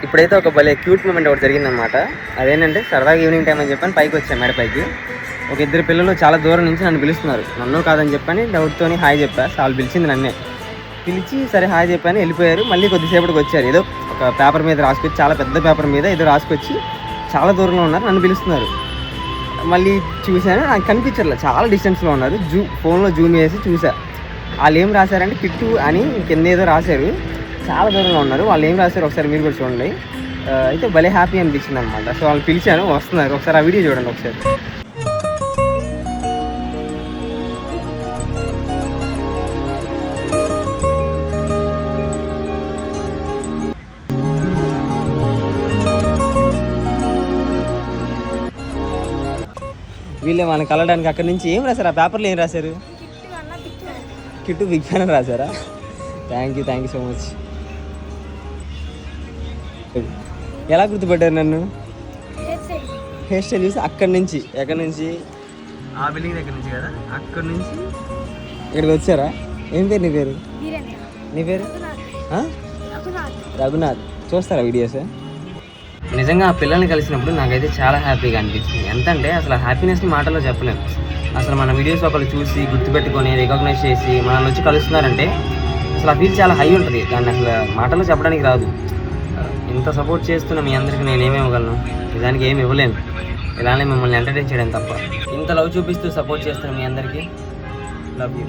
ఇప్పుడైతే ఒక భలే క్యూట్ మూమెంట్ ఒకటి జరిగిందనమాట. అదేంటంటే సరదాగా ఈవినింగ్ టైం అని చెప్పని పైకి వచ్చాను, మేడపైకి. ఒక ఇద్దరు పిల్లలు చాలా దూరం నుంచి నన్ను పిలుస్తున్నారు. నన్ను కాదని చెప్పని డౌట్తోని హాయ్ చెప్పా. వాళ్ళు పిలిచింది నన్నే. పిలిచి సరే హాయ్ చెప్పాను, వెళ్ళిపోయారు. మళ్ళీ కొద్దిసేపటికి వచ్చారు. ఏదో ఒక పేపర్ మీద రాసుకొచ్చి, చాలా పెద్ద పేపర్ మీద ఏదో రాసుకొచ్చి చాలా దూరంలో ఉన్నారు, నన్ను పిలుస్తున్నారు. మళ్ళీ చూశాను, నాకు కనిపించట్లేదు, చాలా డిస్టెన్స్లో ఉన్నారు. ఫోన్లో జూమ్ చేసి చూసా. వాళ్ళు ఏం రాశారంటే కిట్టు అని కింద ఏదో రాశారు, చాలా దూరంలో ఉన్నారు. వాళ్ళు ఏం రాశారు ఒకసారి మీరు కూడా చూడండి. అయితే భలే హ్యాపీ అనిపించింది అనమాట. సో వాళ్ళు పిలిచాను, వస్తున్నారు. ఒకసారి ఆ వీడియో చూడండి ఒకసారి. వీళ్ళే మనం కలవడానికి అక్కడి నుంచి ఏం రాశారు, ఆ పేపర్లో ఏం రాశారు? కిట్టు బిగ్ ఫ్యాన్ అని రాశారా? Thank you so much. ఎలా గుర్తుపట్టారు నన్ను? హెయిర్ స్టైల్ చూసి అక్కడి నుంచి, ఎక్కడి నుంచి? ఆ బిల్డింగ్ దగ్గర నుంచి కదా, అక్కడి నుంచి ఇక్కడికి వచ్చారా? ఏం పేరు నీ పేరు? నీ పేరు? రఘునాథ్. చూస్తారా వీడియోస్? నిజంగా ఆ పిల్లల్ని కలిసినప్పుడు నాకైతే చాలా హ్యాపీగా అనిపించింది. ఎంత అంటే అసలు ఆ హ్యాపీనెస్ని మాటల్లో చెప్పలేము. అసలు మన వీడియోస్ ఒకళ్ళు చూసి గుర్తుపెట్టుకొని రికగ్నైజ్ చేసి మనల్ని వచ్చి కలుస్తున్నారంటే అసలు ఆ ఫీల్ చాలా హై ఉంటుంది. దాన్ని అసలు మాటల్లో చెప్పడానికి రాదు. ఇంత సపోర్ట్ చేస్తున్న మీ అందరికీ నేను ఏమివ్వగలను? నిజానికి ఏమి ఇవ్వలేను. ఇలానే మిమ్మల్ని ఎంటర్టైన్ చేయడం తప్ప. ఇంత లవ్ చూపిస్తూ సపోర్ట్ చేస్తున్న మీ అందరికీ లవ్ యూ.